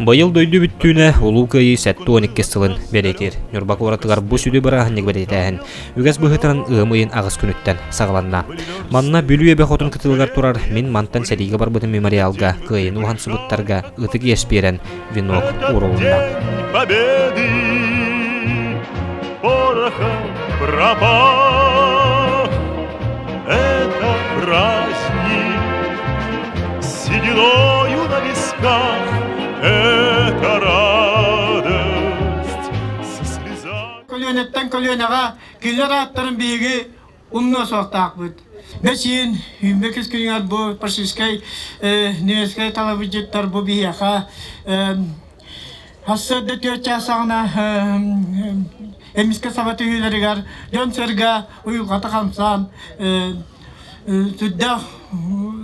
Быйыл дойду бүттүүнэ улуу кыйы сәтті 12 сылын беретер. Нюрбак оратыгар бу сүді барахынник беретәһін. Үгәс бұхытырын ығымыйын ағыз күніттен сағаланна. Манна бүлі өбе хотын кытылығар турар, мен мантан сәдиге барбытын мемориалга, кыйын уған сұбыттарға ытык есперен венок урулына. Победы порохом пропах. Это праздник сединою на висках. Это радость со слезами. Көлөнеттен көлөнеға келер аттарын бейге умно соқтақ бұд. Бәсен, үмбекіз күнігер бұл парсискай, немескай талабыджеттар бұл бейеға. Хассады төт жасағына эмиске сабаты үйлерігер, жон сәрге ұйылғаты қамсан, сүдді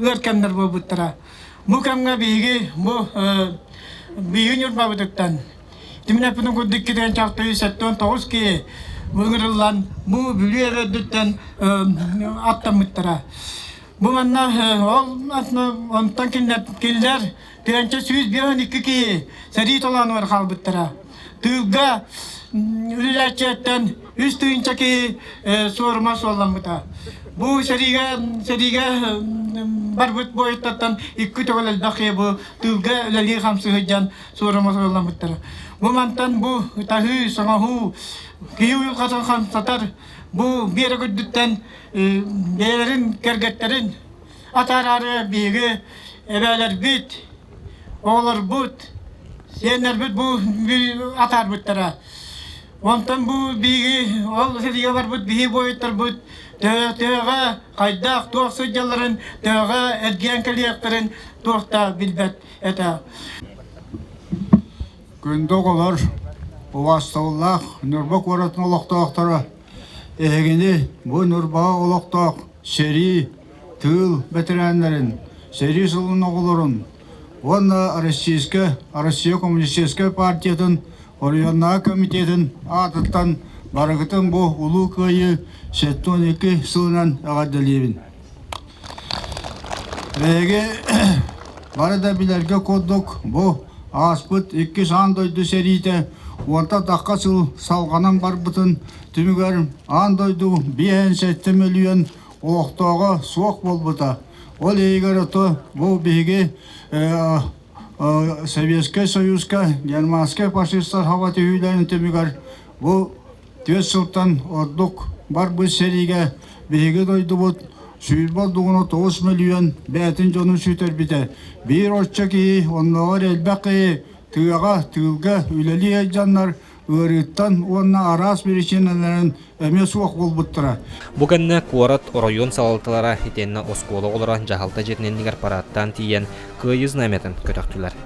өркемдер бұл бұттыра. Бұл кәмге бейге, бұл бейін үрба бұдықтан. Тиміне бұның күдік кеткен чақты үйсеттен тоғыз кей бұңырылан, бұл бүлі әрөддіктен аттан мұттыра. Бұл манна онтан келдер, түйенче сүйіз бейін екі кей сәрі толаны бар қал бұттыра. Түйілге үліләтчеттен үз түйінче кей суырма солан бұта. Бұл сәріге бар бұт бойыттаттан екі төғыл әлбақи бұл түйілге үләлі қамсы ғыджан суырма солан бұттыра. Бұл мантан бұл тахы, саңаху, күйі ұйылғасын қамсатар, бұл бері күддіктен бейлерін, кәргеттерін, атар-ары бейгі, әбәлер бүт, оғылар бүт, сенер бүт, бұл атар бүттіра. Онтан бұл бейгі, ол сәдіге бар бүт, бейгі бойыттар бүт, төға қайдақ, тоқ сөйдяларын, төға әрген кәлияқтарын тоқта білбәт әті. Күнді олар ұластығылақ Нұрбақ оратын олықтақтары әгені бұл Нұрбақ олықтақ сәрі тыл бәтірәндерін, сәрі сылын оғылырын. Онна Россия Коммунистическая партиятын, Орионна комитетін атыттан барығытын бұл ұлы көйі 12 сылынан ағадылебін. Әге барыда білерге koduk бұл Аспыт 2 андойды сәрейді, онта таққа сыл салғанан бар бұтын түмігер андойды 5-7 миллион олықтауға суақ бол бұта. Ол егер ұты бұл бейге Советский Союзға, Германский фашистар хаваты үйлерін түмігер бұл 4 сылттан ордық бар бұл сәрейге бейге дойды бұт. Сүйілбал дұғыны 9 миллион бәтін жоны сүйтер біті. Бір орча кейі, онлағар әлбәқи, тыға, тылға, үләлі әйджанлар, өріттан онна арас берешенелерін әме суақ бол бұттыра. Бұғанны қуарат орайон салалтылара етенні осколы олыра жағалта жетінендігер параттан тиен қыйыз нәметін көтіқтілер.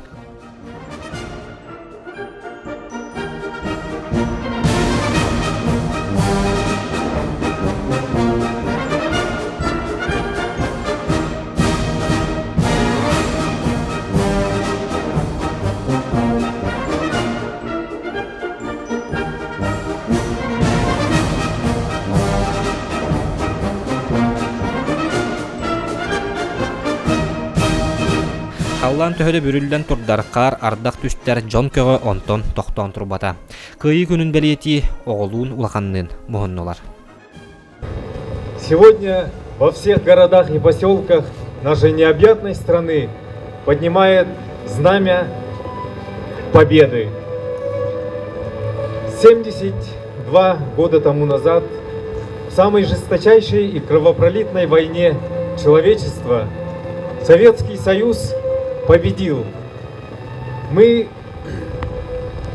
Қаллан төхөді бүрілден тұрдар қар ардақ түстер жон көғі онтон тоқтон тұрбата. Күйі күнін бәлеті оғылуын улақанның мұхыннылар. Сегодня во всех городах и поселках нашей необъятной страны поднимает знамя победы. 72 года тому назад в самой жесточайшей и кровопролитной войне человечества Советский Союз победил. Мы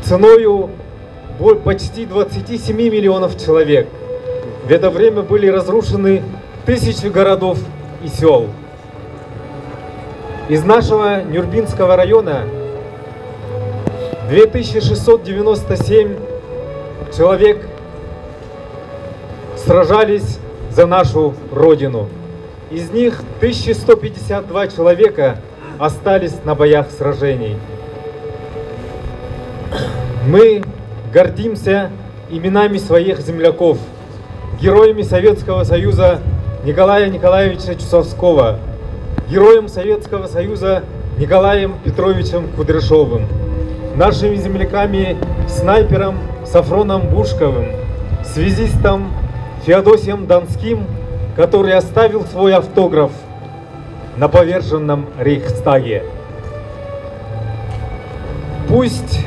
ценою почти 27 миллионов человек. В это время были разрушены тысячи городов и сел. Из нашего Нюрбинского района 2697 человек сражались за нашу Родину. Из них 1152 человека остались на боях сражений. Мы гордимся именами своих земляков, героями Советского Союза Николая Николаевича Чусовского, героем Советского Союза Николаем Петровичем Кудряшовым, нашими земляками снайпером Сафроном Бушковым, связистом Феодосием Донским, который оставил свой автограф на поверженном Рейхстаге. Пусть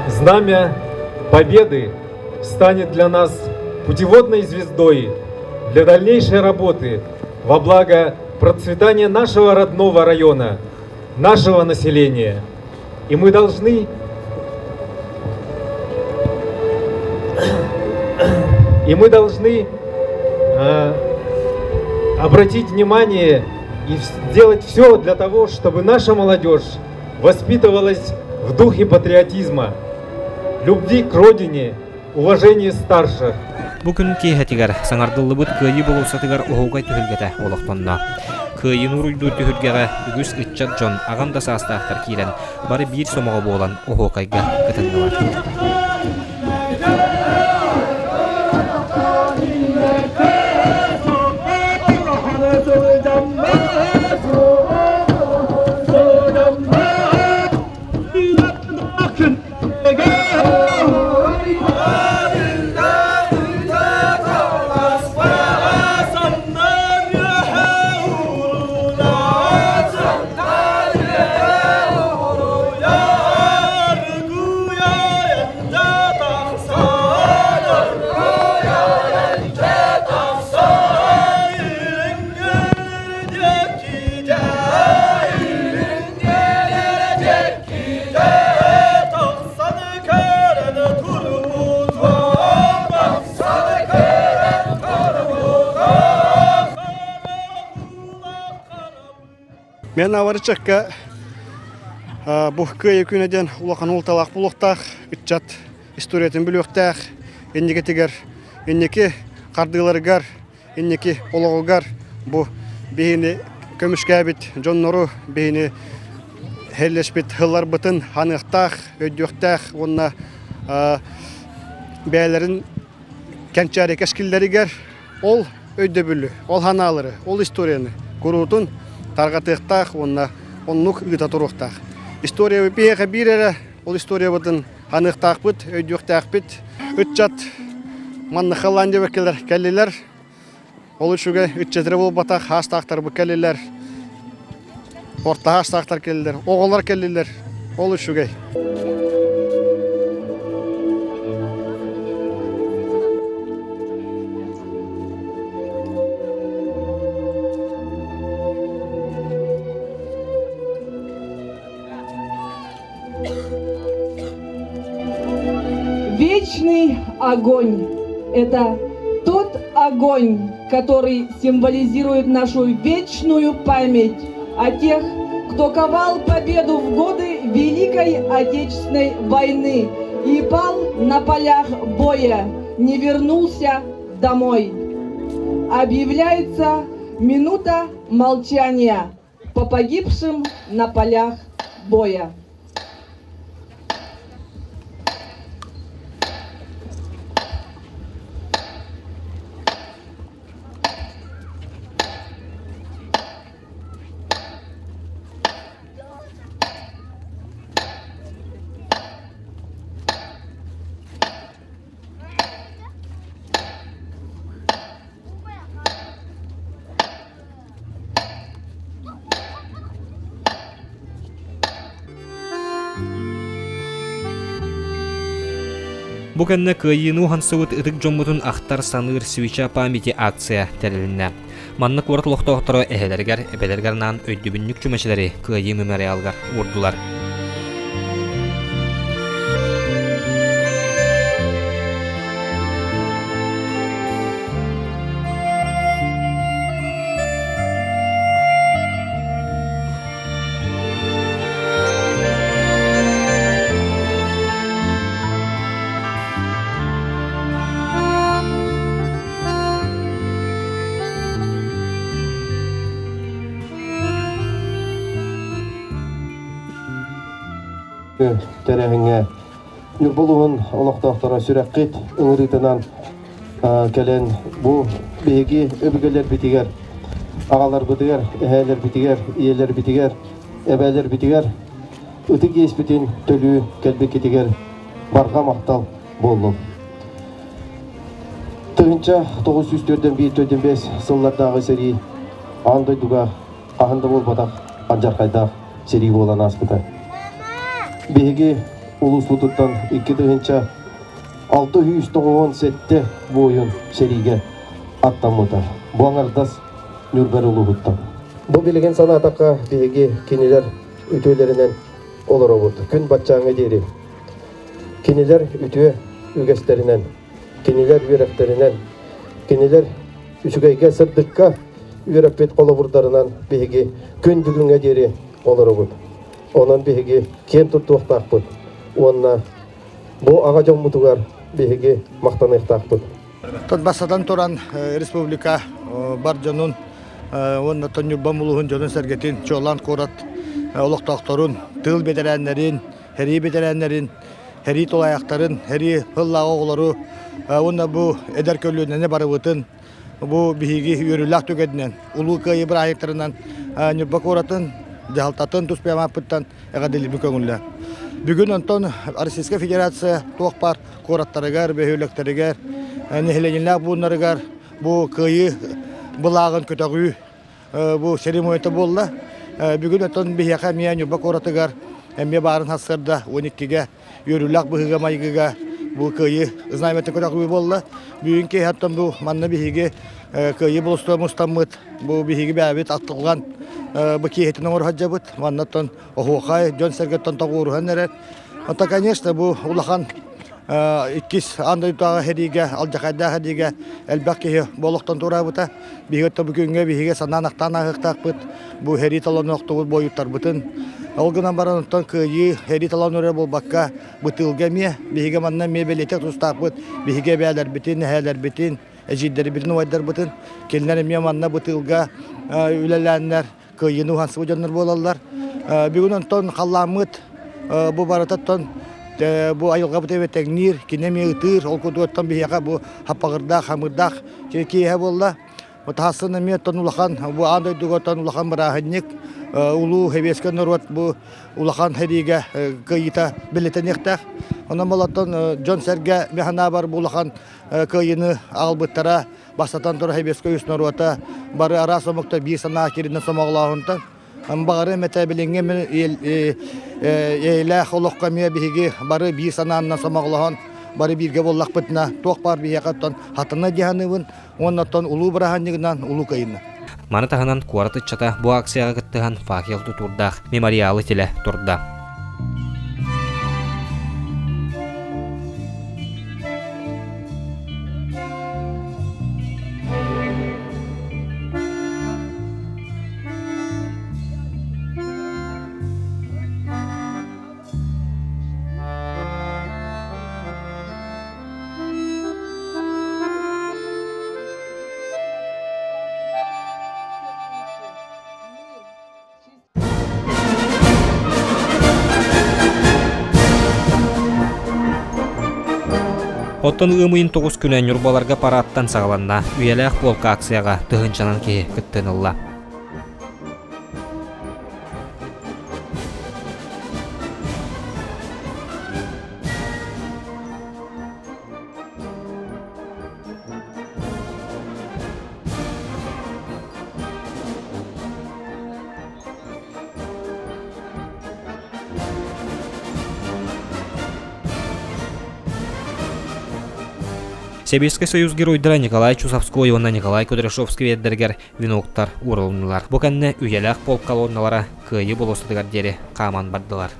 знамя Победы станет для нас путеводной звездой для дальнейшей работы во благо процветания нашего родного района, нашего населения. И мы должны обратить внимание и сделать все для того, чтобы наша молодежь воспитывалась в духе патриотизма, любви к родине, уважении старших. Бүгін кейхетігер саңардылыбыт күйі болусатығар оғуғай түхілгеті олықтонна. Күйін ұруйду түхілгеға үгіс үтчат жон ағамда састақтар кейлен бары бір сомаға болан оғуғайға кітінділар. Мен аварычакка бұх көй күнеден улақан ұлталақ бұлықтақ, үтчат историятын бүліқтақ, еннеке еннеке қардыларығар, еннеке олығығар, бұ бейіні көмішкәбіт, жоннору бейіні хәллешбіт хылар бұтын, ханықтақ, өйдіқтақ, онына бәйлерін кәнчәрі кәшкілдерігер, ол өйді бүлі, ол ханалары, ол историяны көрутын, тарғатықтақ, оннық үгіта тұруқтақ. История бейеға бірері, ол история бұтын ханықтақ бұт, өйдіқтақ бұт, үтчат манны Холландия бәкелер кәлелер, ол үшіге үтчетірі бол батақ, хастақтар бұл кәлелер, орта хастақтар кәлелер, оғылар кәлелер, ол үшіге. Вечный огонь – это тот огонь, который символизирует нашу вечную память о тех, кто ковал победу в годы Великой Отечественной войны и пал на полях боя, не вернулся домой. Объявляется минута молчания по погибшим на полях боя. Бүгінні күйіну хансығыт үтік жоммутын ақтар саныр свеча памяти акция тәрілінне. Манны қорт лоқтоқтыры әхелергер, әбелергарнан өйдібіннік чүмәшілері күйі мемориалғар урдулар. Тәрәһеңе Нұрболуын олақтақтара сүрәққет үңірітінен кәлен бұл бейге өбігелер бітігер, ағалар бітігер, әхәлер бітігер, иелер бітігер, әбәлер бітігер, Iti gespitin tölü kelbeketiger barga maqtal bollu. Tığınca 904-1-5 sıllarдағы сери андай дуга ағында болбадақ анжарқайдақ сери болан аспыта. Беге улус бұтыттан 2 тығынча 697 бойын сериге аттамыта. Буаңардас Нүрбәр улу бұттан. Бұл білген сана атаққа беге кенелер үтөлерінен олар обыт. Күн батчаңы дері. Кенелер үтө үгестерінен, кенелер үйректерінен, кенелер үшігайға сырдыққа үйрекпет қолы бұрдарынан беге күн бүгінге дері олар обыт. Онан беге кен тұттуақтақ бұд. Онна бұл аға жон мұтуғар беге мақтан ектақ бұд. Басадан туран республика бар жонун онна Нүрбан улуһун жонун сәргетин чолан корат олоқтақтарын, тыл бетерәннәрин, хәри бетерәннәрин, хәри толаяқтарын, хәри хыллағы оғылары, онна бұл әдәр көлініне бары бұтын, бұл бігігі үйірілік төгедінен, ұлы күйі бір айықтарынан Нүрбан коратын, жағалтатын тұспияма бұттан әғадылы бұл көңілі. Бүгін онтон Российская Федерация тоқпар кораттарығар, бәйөліктерігер, нехеленілік бұнларығар, бұл күйі бұлағын көтіғүй, бұл серемойты болды. Бүгін өтін бейеқа мия Нүрбан коратығар, әме барын хасырда 12-ге, үйірілік бұғыға майғыға, бұл күйі знайметі көтіғүй болды. Бүгін кей әттен бұл манны бейге күйі бұлысты мұстамыд, бұл бейге бәбет аттылған бұл кейетінің орхаджа бұд, маннаттан оғуқай, жон сәргеттен тағы ұрған әрер. Онта, конечно, бұл ұлақан иккис андай тағы хәдиге, алжақайда хәдиге әлбәк кейі болуқтан тұра бұта. Бейгетті бүгінге бейге сананақтан ағықтақ бұд, бұл хәри таланы оқты бұд бойыттар бұтын. Олғынан баран ұттан күйі хәри таланы ұры бұл баққа бұтылға ме, бейге манна ме белетек тұстақ бұд, бейге бәлер бітін, әлер бітін, әжидері білін ойдар бұтын. Келінер ме манна бұтылға үләләнлер, күйіні ұғансы бұжанлар болалар. Бүгін ұнтан қаламыд, бұл барататтан bu ayılga bu tebe teknir, kinemi ıtır, ol kuduattan bihiyaka bu hapagırdak, hamırdak, kiye bolla. Bu tahsını miyetten ulakan, bu anday dugotan ulakan bırahannik, ulu hevesken norvat bu ulakan hediye kıyıta billeten ektak. Ondan bolattan John Serge mehana var bu ulakan kıyını albıttara, basatan tora heveske üst norvata, barı ara somukta bir sana kirinden somağlağıntan. Ambağırı metabilinge men eyle xoloqqa me bihigi bari bir sananna samaqlahan bari birge bollaq bitna toq bar bihaqatan hatına dihanıvın ondan ulu barahanniginan ulu kayınna. Маны таһынан куарты чата бу акцияга кыттыган факел тутурдах мемориалы теле турда. Оттон ымыйын 9 күнен Нүрбаларга параттан сағаланна, үйеләқ полка акцияға тұғынчанан кей күттінілла. Советский Союз геройдара Николай Чусовской онна Николай Кудряшовский веддергер виноктар урылынылар. Бу кәнне үйеләк полк колонналара кыйы болостыдыгар дері қаман бардылар.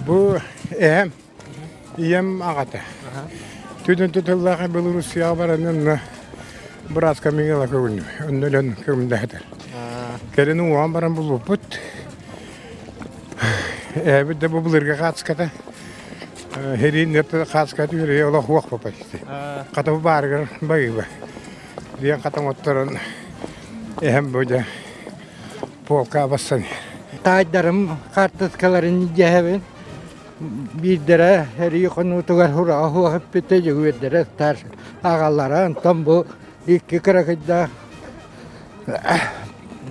Bu iyem ağata. Tüden tutullah Belarusya baranın Bratska Miguel Kavun. Ondan kımdadır. Kelinin uğan baran buluput. Bir de bu bulurga katskata. Herin nette katskata yürüye ola huak papa işte. Kata bargar bayı. Diye kata motorun hem böyle polka basan. Taydarım kartızkaların cehevin bir dere her yıkını tugar hura huwa hepte jüvedere tar ağalara tam bu iki kırakıda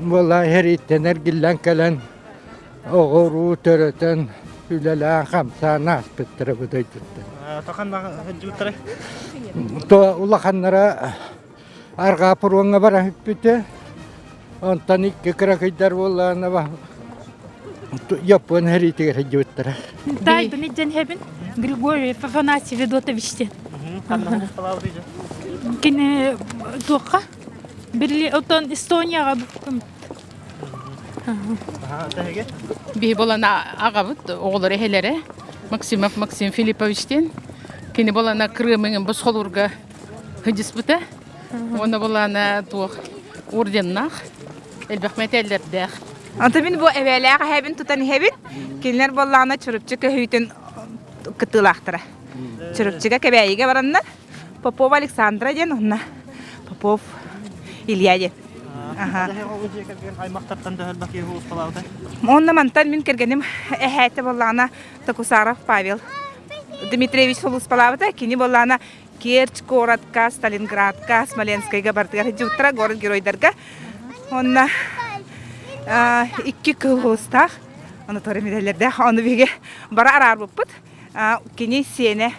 vallahi her itener gillen kalen oğuru töreten ülala hamsa nas pettere bu daytı. Takan hıcıtırı. To ulakanlara arka purwanga bara hepte ontan iki kırakıdar vallahi naba Yapın her itiger hıcıtırı. Дай, донеден хебен Григорий Афанасьевич Ведотовичте. Кене тоқа Бирли отон Эстонияға бүкім. Bir bolana ağabeyt oğulları helere Maksim Filipovich'ten kini bolana Krım'ın bu solurga hıcıs bute ona bolana tuğ ordennak elbette ellerde. Anta bin bu evvelaga hebin tutan hebin kinler bollana çırıpçı hüytün kıtılaqtıra. Çırıpçıga kebeyiga baranlar Popov Aleksandra den onna Popov İlya den. Aha. Onna mantan min kergenim ehete bollana Takusarov Pavel Dmitrievich Solus palavta kini bollana Kerch, Korotka, Stalingradka, Smolenskayga bartgar hıcıttıra город геройдарга. Onna iki kılhostaq onu torı medallerde onu bege bara arar buput kini sene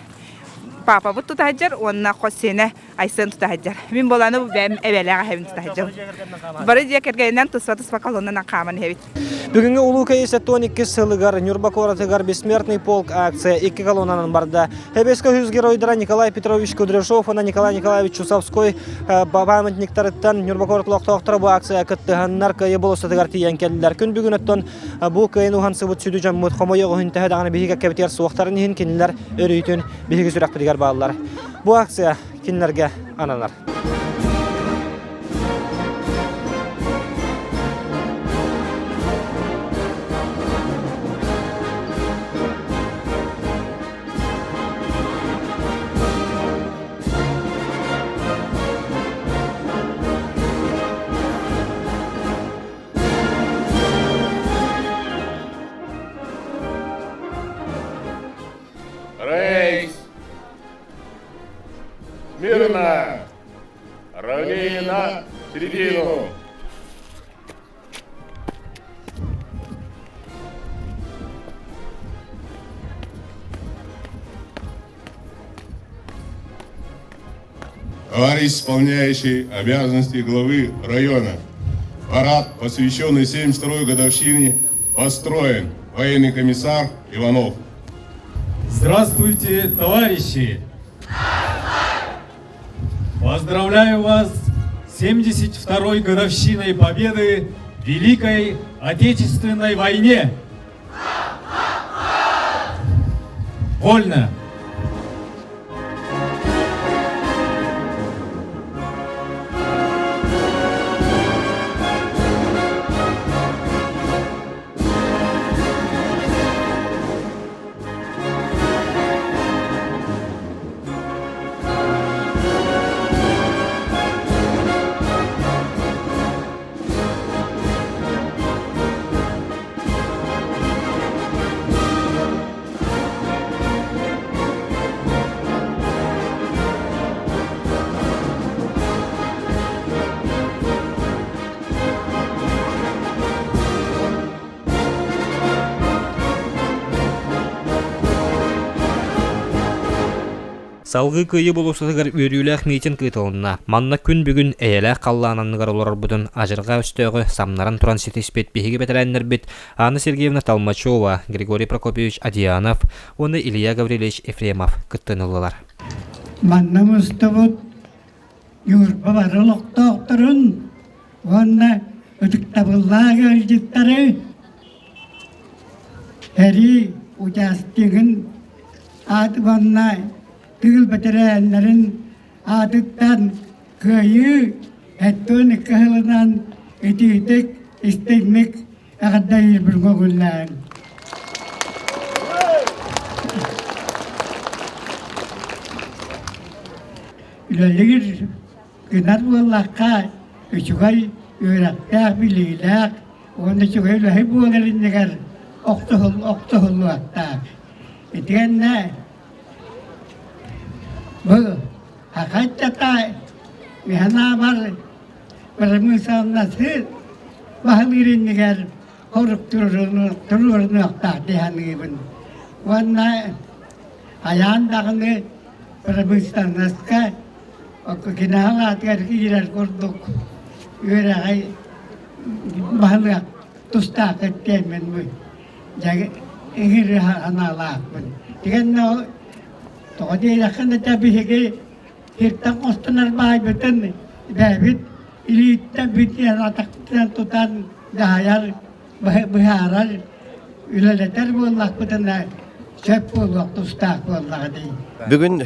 papa bu tutahjar onna khosene aysan tutahjar min bolana bu bem evela hevin tutahjar bara je kergenden tusvatus pakalonna naqaman hevit Бүгінгі Улукай Сеттоникке сылыгар Нюрбакоратыгар бессмертный полк акция 2 колоннанын барда. Хебеске хүз геройдара Николай Петрович Кудряшов, Николай Николаевич Чусовской памятниктарыттан Нюрбакоратлыктоктор бу акция кыттыганнар кайы болостатыгар тиен келдилер. Күн бүгүн оттон бу кайын ухан сыбыт сүдү жаммыт хомойого хүнтәһе даганы биһиге кебитер суактарын хин кинилер өрүйтүн биһиге сүрәк бидигер баалар. Бу акция кинилерге аналар. Рейс! Мирно! Равнение на середину! Товарищ исполняющий обязанности главы района, парад, посвященный 72-й годовщине, построен военный комиссар Иванов. Здравствуйте, товарищи! Поздравляю вас с 72-й годовщиной победы в Великой Отечественной войне! Вольно! Салгы кыйы болусатыгар өрүлэх митинг кытылына. Манна күн бүгүн эйелэх қаллаананныгар олар будун ажырга өстөгө самнарын туран сетиспет биһиги бетереннер бит Анна Сергеевна Толмачева, Григорий Прокопьевич Адианов, оны Илья Гаврилович Ефремов кыттынылылар. Маннамыстыбыт юрба барылыктоктурун онна өтүктабыллаа көлжүттары эри участигин ат вонна tığıl betirenlerin adıttan köyü ettüğünü kıhılınan etiydik istekmek ağdayır bir gogullar. Ülelir gınar bullakka üçügay öğrettak bililak onda çöğüyle hep buğların negar oktuhullu hatta. Etigen ne? Bu hakikaten mihana var. Berimizan nasıl bahlirin negar horuk turun nokta dihan gibi. Wana ayan dağını berimizan nasıl aku kinahalat kiran kurduk öğrenay bahliak tusta ketkemen bu. Jadi ingin analak pun. Dengan no, toh dia akan tapi hege kita kostenar baik betul ni. David ini tapi dia ratak tutan dahayar baharar. Ila letar bolak betul na. Sepul waktu stak bolak di. Бүгін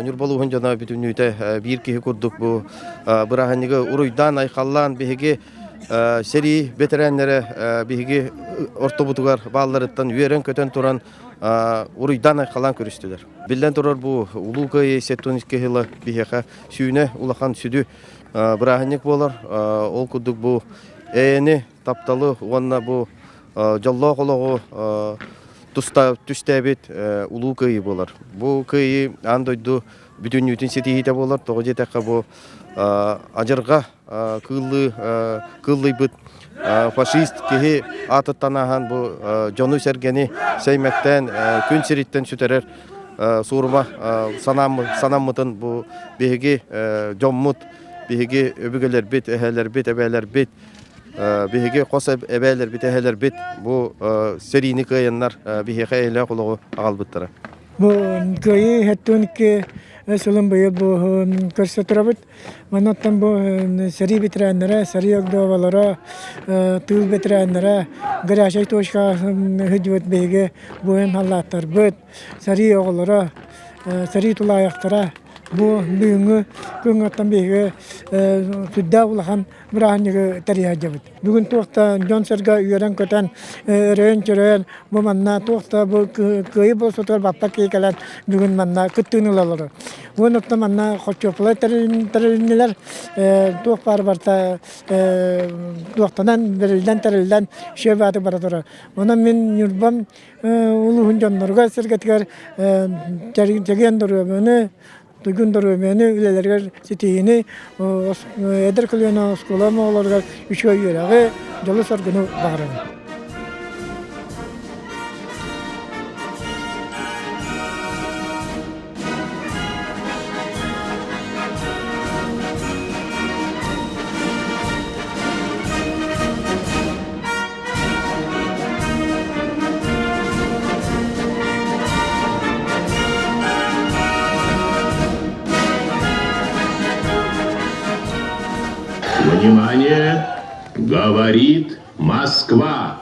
Нұрбалуғын жана бүтін үйті бір кеге көрдік бұл бірағанығы ұруйдан айқаллан бігеге сери ветеранлары бігеге ортобутугар балларыттан үйерен көтен тұран ұруйдан айқаллан көрістілер. Білден тұрар бұл ұлуға сеттоnis кегілі бігеға сүйіне ұлақан сүді бірағанық болар. Ол күдік бұл әйіні тапталы оғанна бұл жаллау қолығы түстәбет улуу кыйы болар. Бу кыйы андойду бүтүн үтүн сетихите болар. Тоғы жетаққа бу ажырға кыллы бұт фашист кеге атыттанахан бу жону сәргені сәймәктен күн сериттен сүтерер сурма санаммытын бу беге жоммут беге өбігелер бет, әхәлер бет, әбәлер бет беге қоса әбәлер бит әһәләр бит бу серийни кыяннар беге әйлә кулыгы агалбыттыра. Бу кыйы хәттүнке сылым быйыл бу көрсөтөрөбүт. Манаттан бу сери битрәннәре, сери ягдавалара, тыл битрәннәре, гаражай тошка хыҗват беге бу һәм халлаттар бит. Сери оглара, сери тулаяктара бу бүгүнгү көңөттөн беге сүддә улахан бираханыгы тарыяжабыт. Бүгүн туакта Джонсерга үйрен көтөн өрөн бу манна туакта бу кыйы болсотор баппа кейкалар бүгүн манна күттүнүлөр. Онукта манна хочоплар тарыннылар туак барта туактан берилден тарылдан шебаты баратыр. Онан мен юрбам улуун жоннорго сергетер жеген дөрөмөнү Duygundur ömeni ülelerger sitiyini eder kılıyana skolama olargar üçü yöreği jalı sargını bağırır. Внимание! Говорит Москва.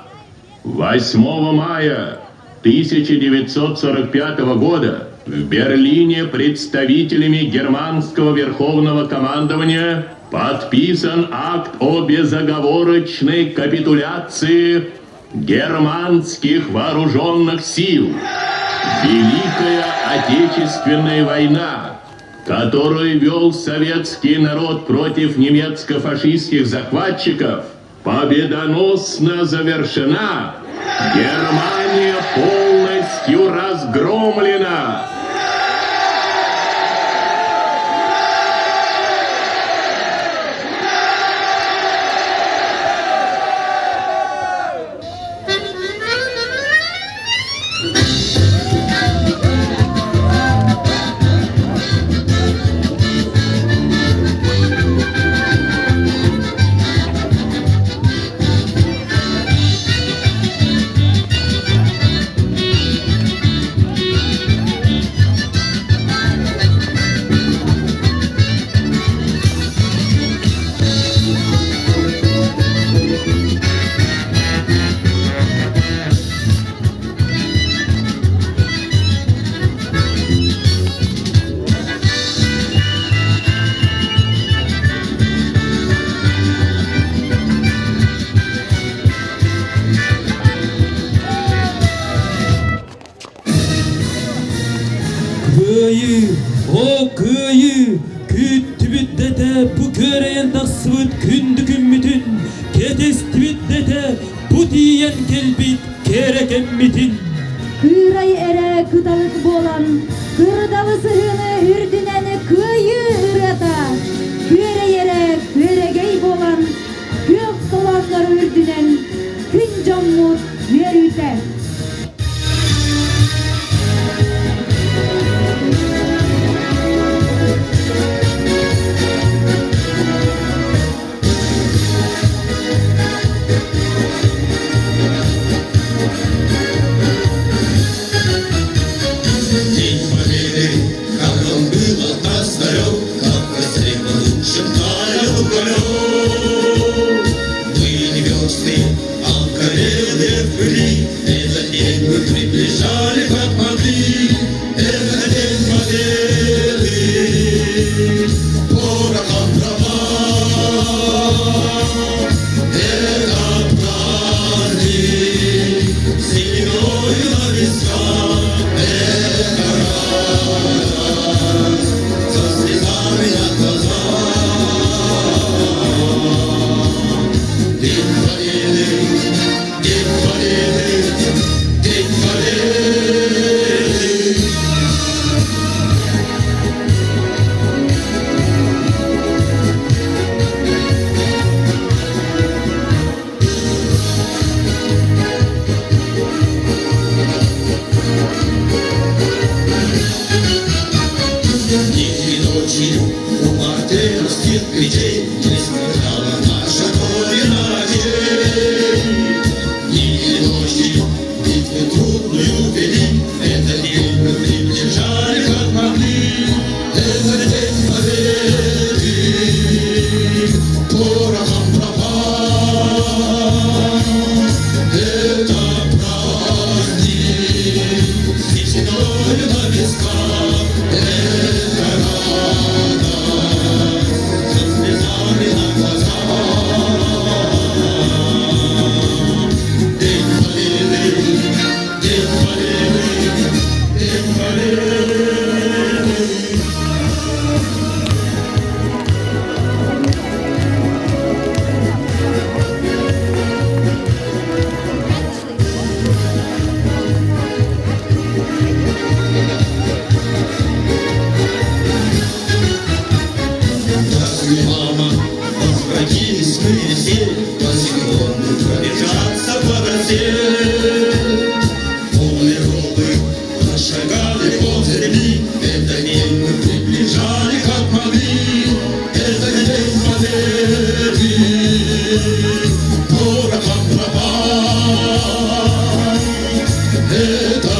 8 мая 1945 года в Берлине представителями германского верховного командования подписан акт о безоговорочной капитуляции германских вооруженных сил. Великая Отечественная война, которую вел советский народ против немецко-фашистских захватчиков, победоносно завершена. Германия полностью разгромлена. kıyı, o kıyı, küttübüddete bu köreyen tasvıt kündükün bütün, ketestübüddete bu diyen kelbit kereken mitin. Kırayı ere kıdalık bolan, kırdalı sığını ürdüneni kıyı ırata. Köre yere köregey bolan, kök dolanlar ürdünen, kün cammut yürüte. Приближали, как могли, это день победы, порохом дрова, это праздник, сединою на висках, это радость, со слезами на глазах. День победы, день победы, день победы. Дни и ночи у мартеновских печей не смешала наша Родина день. Дни и ночи битвы трудную вели, это день мы приближали, как могли. Это день победы, порохом пропал. Это праздник, сединою на висках. Это радость, со слезами на глазах. День победы, день победы, день победы. Здравствуй, мама, возвратились мы все, по-земному пробежаться по росе. Полные робы прошагали по земли, это день мы приближали, как могли. Это день победы, порохом пропал. Это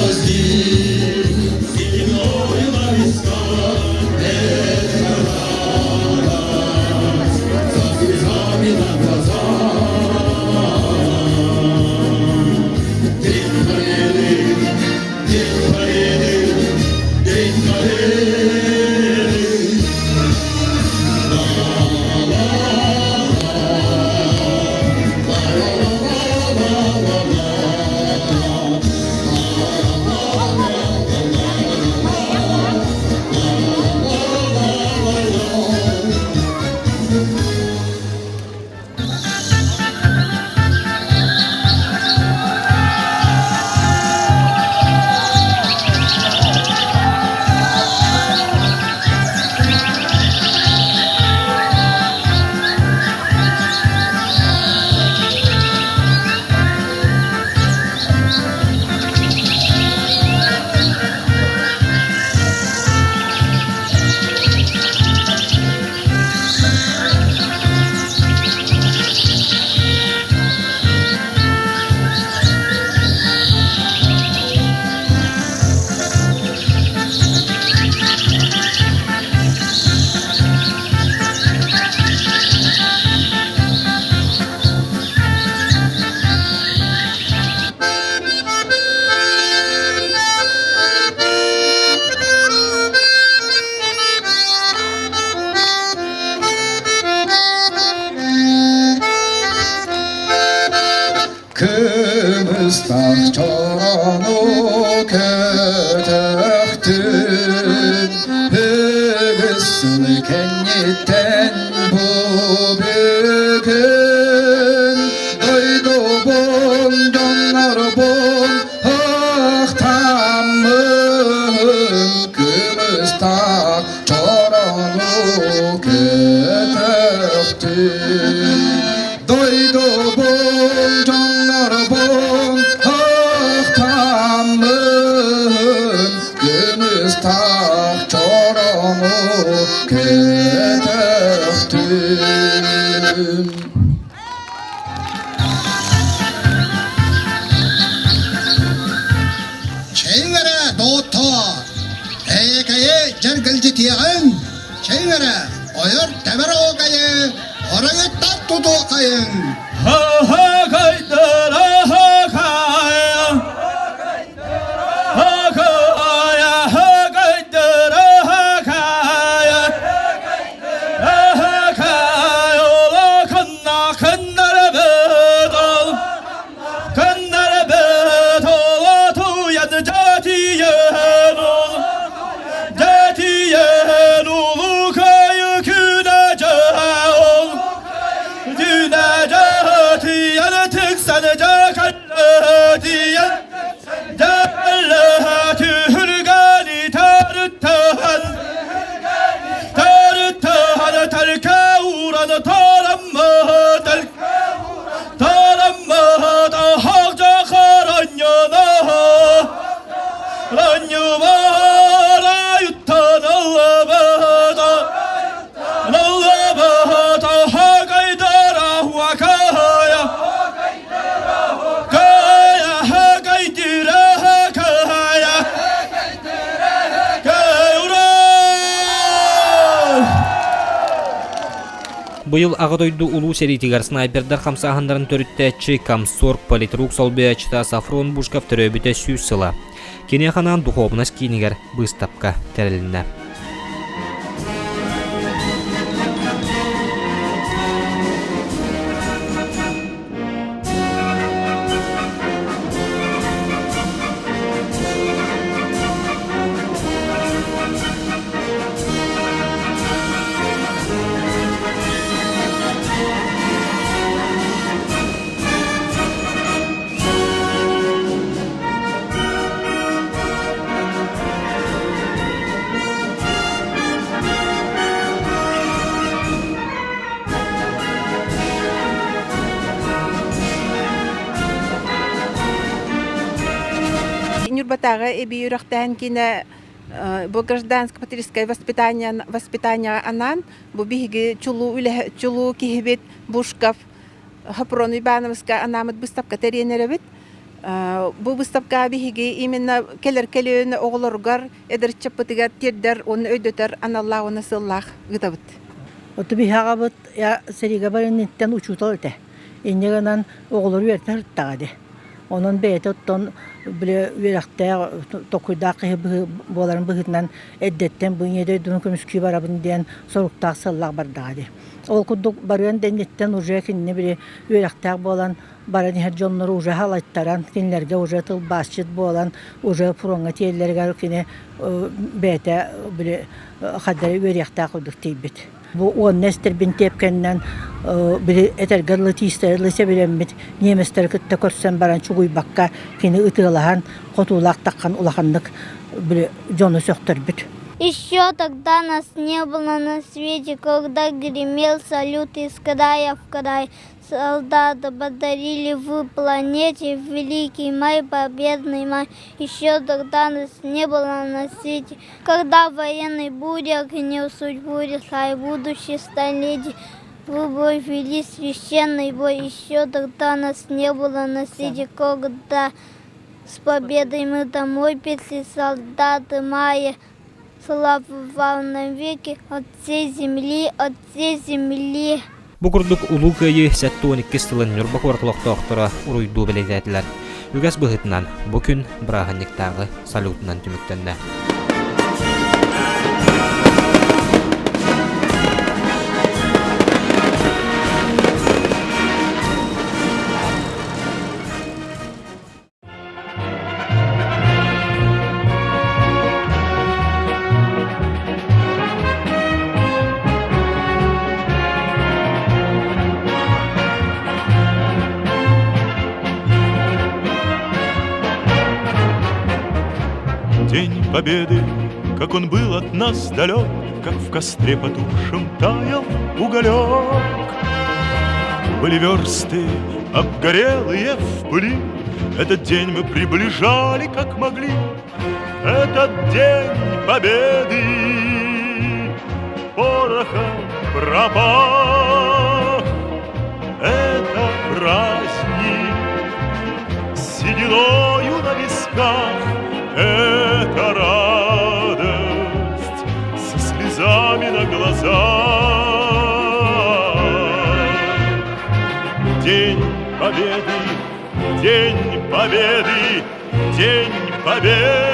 праздник, сединою на висках. Это радость, со слезами на глазах. День победы, день победы, день победы. Kımız tahtanı kötektir itten bu bugün doydu bon canlar bon hıhtamın kımıstak çoronu kötöktü doydu bon canlar bon hıhtamın kımıstak çoronu kötöktü. Çeyvere doğutta, ekeye cergilci tiyan, çeyvere oyur temere okayı, orayı tat tutu okayın. Ha ha kaydır ha kaya, ha kaya ha kaydır ha kaya, ha kaya ola kanna kanna bedol, kanna bedol tu yad jatiyen ol, jatiyen ol kayı küne ol. Dünecatiyen tıksanıca kallatiyen Dellati hürgani tarıttahan Tarıttahan terke uğranı tarammadan Tarammadan hakça karanyana Ranyumara yuttan Allah'bada Allah'bada hakaydara wakaya Kaya hakaydira hakaya Kayura Bu yıl Ağadoydu Ulu seritigar snayperдар хамсаһындарын төрүттәчи Комсорг политрук солбиячта Сафрон Бушков төрөбүтө сүүс сыла. Кенеханан духовность кинигер быстапка терилинне. Нюрбатага эби юрахтан кине бу гражданско-патриотическое воспитание анан бу биги чулу кихибит Бушков Хапрон Ивановска анамат выставка теренеребит бу выставка биги именно келер оголоргар эдер чапытыгар тирдер он өйдөтөр аналла оны сыллах гытабыт. Оту бихагабыт я серига барыннеттен учуталте. Иннегенан оголор үертер тагады. Onun beyte ton bile ürekte tokuyda kıyı boların bıhıtından eddetten bu yedi dünü kömüskü barabın diyen sorukta sallah bardadı. Ol kuduk barıyan dennetten uca kinni bile ürekte bolan baran her jonları uca halayttaran kinlerge uca tıl başçıt bolan uca pronga tiyellerge kine beyte bile kadar ürekte kuduk tiybit. Bu on nester bin tepkenden bir etergarlı tisterli sebilemit Nemesler kıtta korsan baran çuguy bakka kini ıtığılahan kotulak takkan ulahanlık bir jonu söktürbüt. Еще тогда нас не было на свете, когда гремел салют из края в край. Солдаты подарили в планете великий май, победный май. Еще тогда нас не было на свете, когда военный буря гнев судьбу рисла и будущее столетие. Вы бой вели священный бой, еще тогда нас не было на свете, когда с победой мы домой пришли, солдаты мая. Слава вам навеки от всей земли, от всей земли. Bu kurduk ulu köyü 7-12 sılın Nürbak ortalıqtaqtıra uruydu belirtediler. Ügəs bıhıtından bugün Brahanniktağı salutundan tümüktende. победы, как он был от нас далек, как в костре потухшем таял уголек. Были версты, обгорелые в пыли, этот день мы приближали, как могли. Этот день победы порохом пропах. Это праздник с сединою на висках. Это радость со слезами на глазах. День победы, день победы, день победы.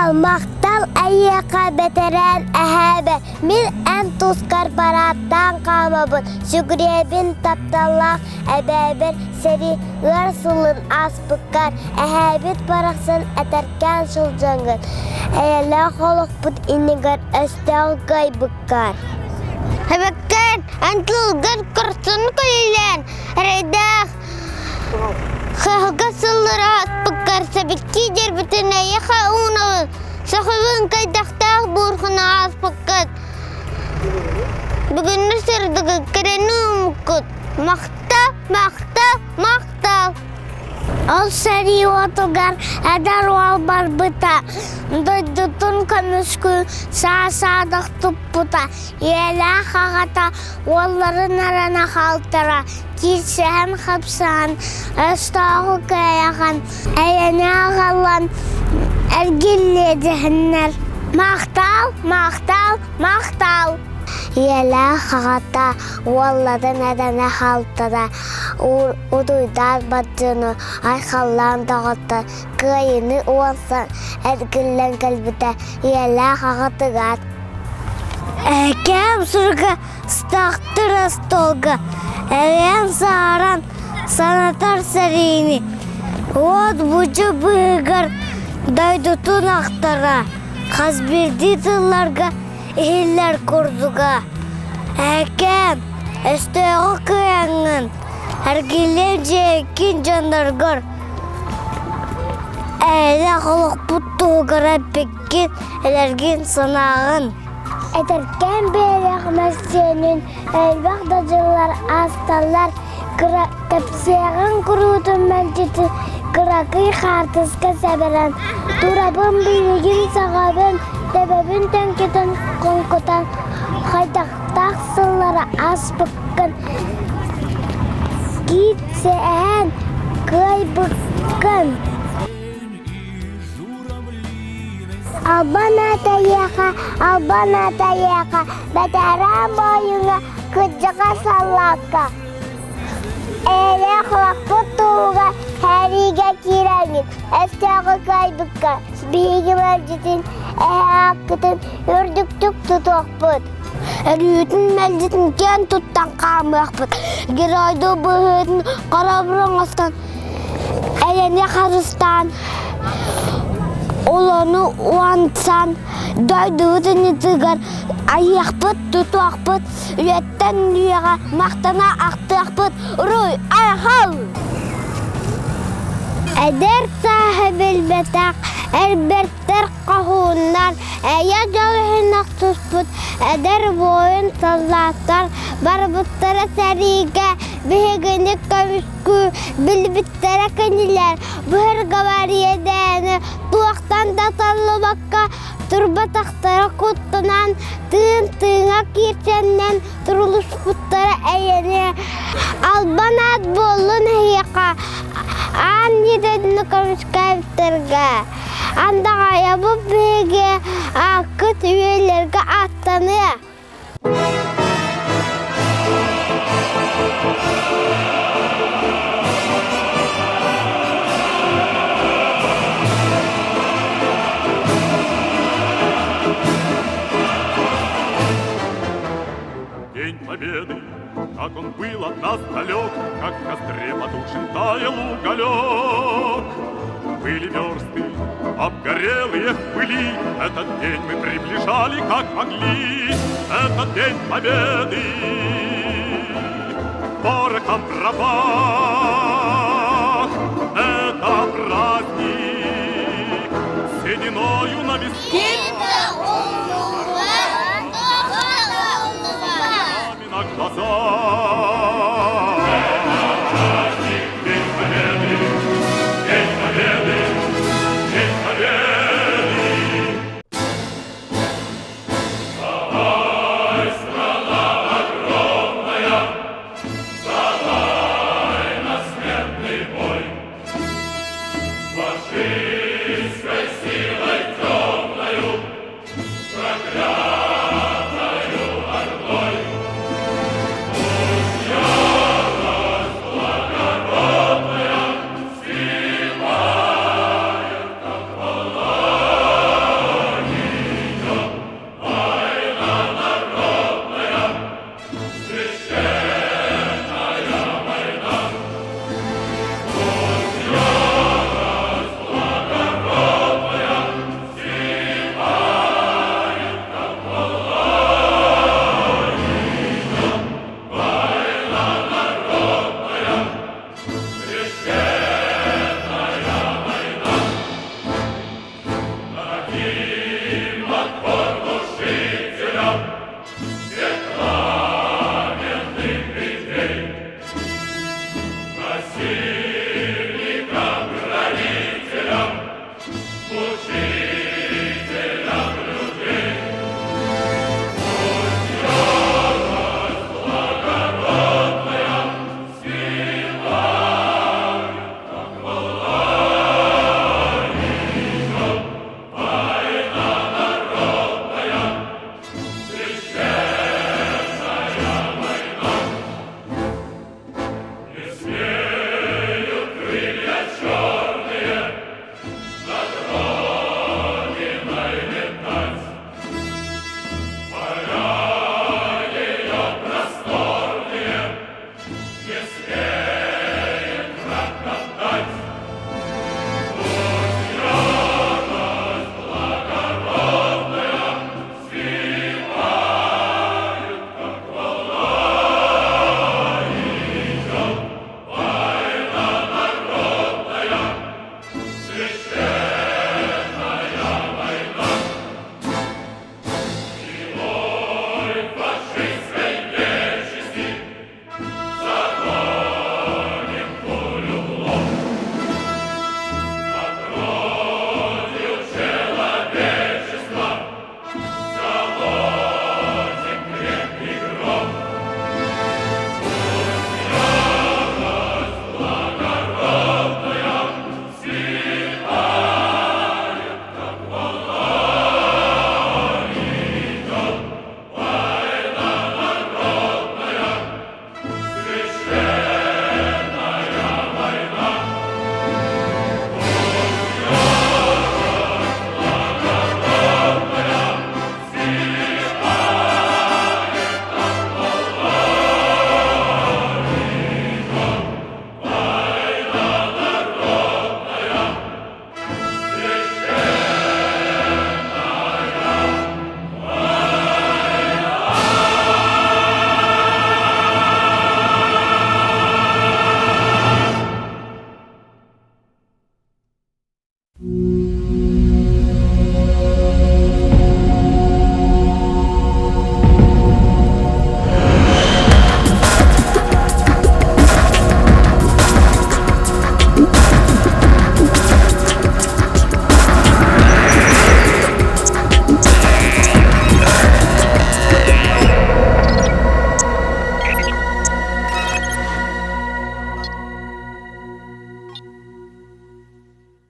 Мақтал әйеқа бәтерән әһәбе, мин ән тускар бараттан қамабын, сүгіребін тапталақ әбәбір, сәрі ғарсылын аспықкар, әһәбіт барақсын әтәркән шылжаңын, әйәлі қолық бұд инігар әстәл ғай бұққар. Әбәккән, әнтілгір күрсін күлілен, әрейдәқ Хага сыллыра аспықкар, сәбікки дербітін әйеқа ұнауын, сақыбын қайдақтақ бұрғына аспықкат. Бүгінні сырдығы керені ұмыққыт. Мақтал. Ол сәрі отығар, әдар ол бар бұта. Дойдытын көміскі саадық тұп бұта. Елі қағата, оларын арана қалтыра. Кисән қапсан, әстағы көяған. Әйені ағалан, әргелледігіннер. Мақтал. Елі қағата, оларын арана қалтыра. Удуйдар баджыны айқалан дағыты, көйіні уансан әргілен кәлбіті, елі қағатығат. Әкем сұрғы стақтыр астолғы, әвен саран санатар сәрейні. От бұжы бұғыр дайдутын ақтара, қазберді тылларға елер көрдіға. Әкем әстіғі көяңын, әргелер жекін жандарғыр. Әлі қолық бұттуғыр әпеккен әлерген санағын. Әтіркен бәрек мәстенін әлбақ дажылар асталар. Кәпсеғін күрудың мәлжеті қырақы қартысқа сәбірін. Турабын бейгін сағабын, дәбәбін тәнкетін қонқытан. Қайдақтақ сыллары аспыққын. Гитсен кайбыққын. Албан атаяқа, бәтәрәм бойыңа күджіға саллаққа. Әлі құлақпы туға, әриге керәңін, әстіғі кайбыққа. Бейгі мәлжетін, әққытын, үрдіктік тұтуқпыд. Әрүйетін мәлжетін кен тұттан қамықпыд. Герайды бұғытын қарабырың астан, әйіне қарыстан. Оланы уантсан, дойдуытын етігір, аяқпыт, тұтуақпыт, үйеттен үйеға мақтана ақтықпыт, ұруй, айқал! Әдер сахыбіл бәтақ, әрберттер қағуыннар, әйе жалығын ақтұспыт, әдер бойын саллаттар, барбыттары сәриге, бігінік көміскү, білбіттері кәнілер, бұхыр ғавариедәні, туақтан да саллы баққа, Турбатақтары құттынан, тыын-тыыңа кирченнен, тұрылыш бұттары әйене. Албан ат болын хейқа, ан едені көмішкәвітірге. Андаға ябып беге, ақыт үйелерге аттаны. День Победы, как он был от нас далек, как в костре потушен таял уголек. Были версты, обгорелые в пыли, этот день мы приближали, как могли. Этот день Победы, порохом пропах. Это праздник, сединою на виску. На глаза. День Победы, День Победы, День Победы. Вставай, страна огромная, вставай на смертный бой. Фашистской силой темною, проклятою ордой. Yeah.